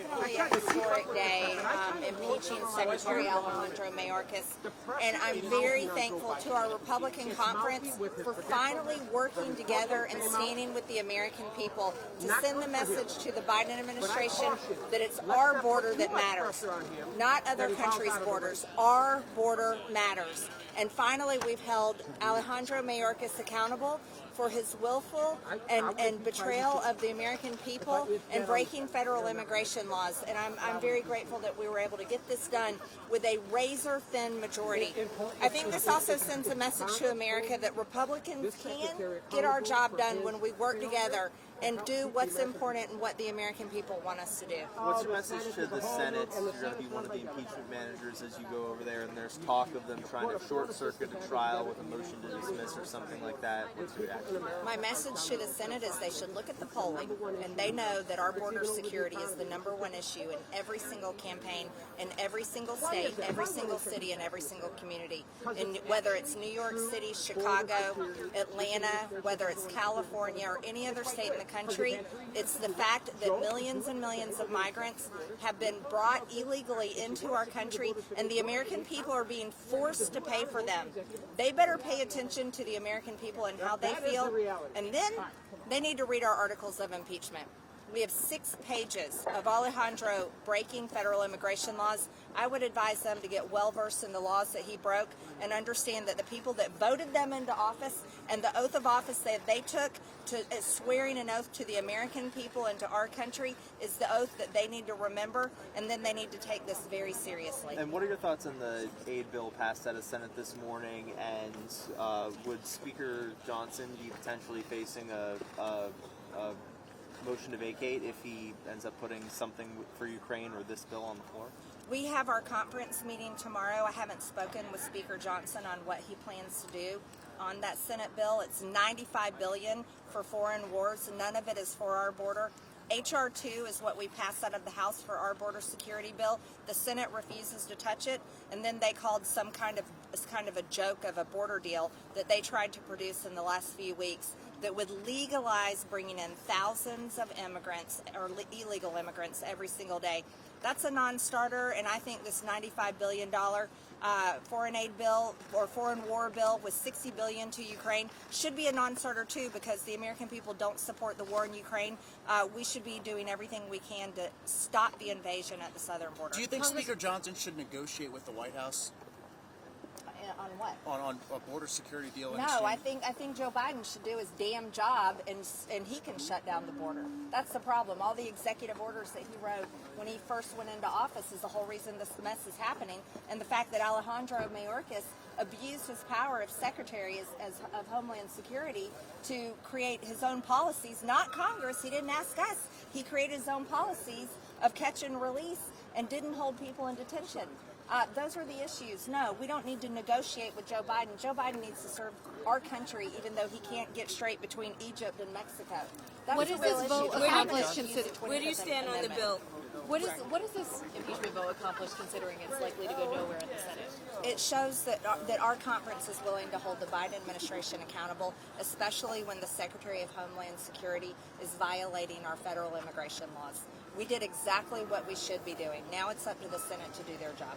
definitely a historic day, impeaching Secretary Alejandro Mayorkas, and I'm very thankful to our Republican conference for finally working together and standing with the American people to send the message to the Biden administration that it's our border that matters, not other countries' borders. Our border matters. And finally, we've held Alejandro Mayorkas accountable for his willful and betrayal of the American people and breaking federal immigration laws. And I'm very grateful that we were able to get this done with a razor-thin majority. I think this also sends a message to America that Republicans can get our job done when we work together and do what's important and what the American people want us to do. What's your message to the Senate? You're going to be one of the impeachment managers as you go over there, and there's talk of them trying to short-circuit a trial with a motion to dismiss or something like that. What's your reaction? My message to the Senate is they should look at the polling, and they know that our border security is the #1 issue in every single campaign, in every single state, every single city, and every single community. And whether it's New York City, Chicago, Atlanta, whether it's California, or any other state in the country, it's the fact that millions and millions of migrants have been brought illegally into our country, and the American people are being forced to pay for them. They better pay attention to the American people and how they feel, and then they need to read our articles of impeachment. We have 6 pages of Alejandro breaking federal immigration laws. I would advise them to get well-versed in the laws that he broke and understand that the people that voted them into office and the oath of office that they took to swearing an oath to the American people and to our country is the oath that they need to remember, and then they need to take this very seriously. And what are your thoughts on the aid bill passed out of Senate this morning, and would Speaker Johnson be potentially facing a motion to vacate if he ends up putting something for Ukraine or this bill on the floor? We have our conference meeting tomorrow. I haven't spoken with Speaker Johnson on what he plans to do on that Senate bill. It's $95 billion for foreign wars. None of it is for our border. H.R. 2 is what we passed out of the House for our border security bill. The Senate refuses to touch it, and then they called some kind of a joke of a border deal that they tried to produce in the last few weeks that would legalize bringing in thousands of immigrants or illegal immigrants every single day. That's a non-starter, and I think this $95 billion foreign aid bill or foreign war bill with $60 billion to Ukraine should be a non-starter too, because the American people don't support the war in Ukraine. We should be doing everything we can to stop the invasion at the southern border. Do you think Speaker Johnson should negotiate with the White House? On what? On a border security deal? No, I think Joe Biden should do his damn job, and he can shut down the border. That's the problem. All the executive orders that he wrote when he first went into office is the whole reason this mess is happening, and the fact that Alejandro Mayorkas abused his power as Secretary of Homeland Security to create his own policies, not Congress. He didn't ask us. He created his own policies of catch and release and didn't hold people in detention. Those are the issues. No, we don't need to negotiate with Joe Biden. Joe Biden needs to serve our country, even though he can't get straight between Egypt and Mexico. What does this vote accomplish? Where do you stand on the bill? What does this impeachment vote accomplish, considering it's likely to go nowhere in the Senate? It shows that our conference is willing to hold the Biden administration accountable, especially when the Secretary of Homeland Security is violating our federal immigration laws. We did exactly what we should be doing. Now it's up to the Senate to do their job.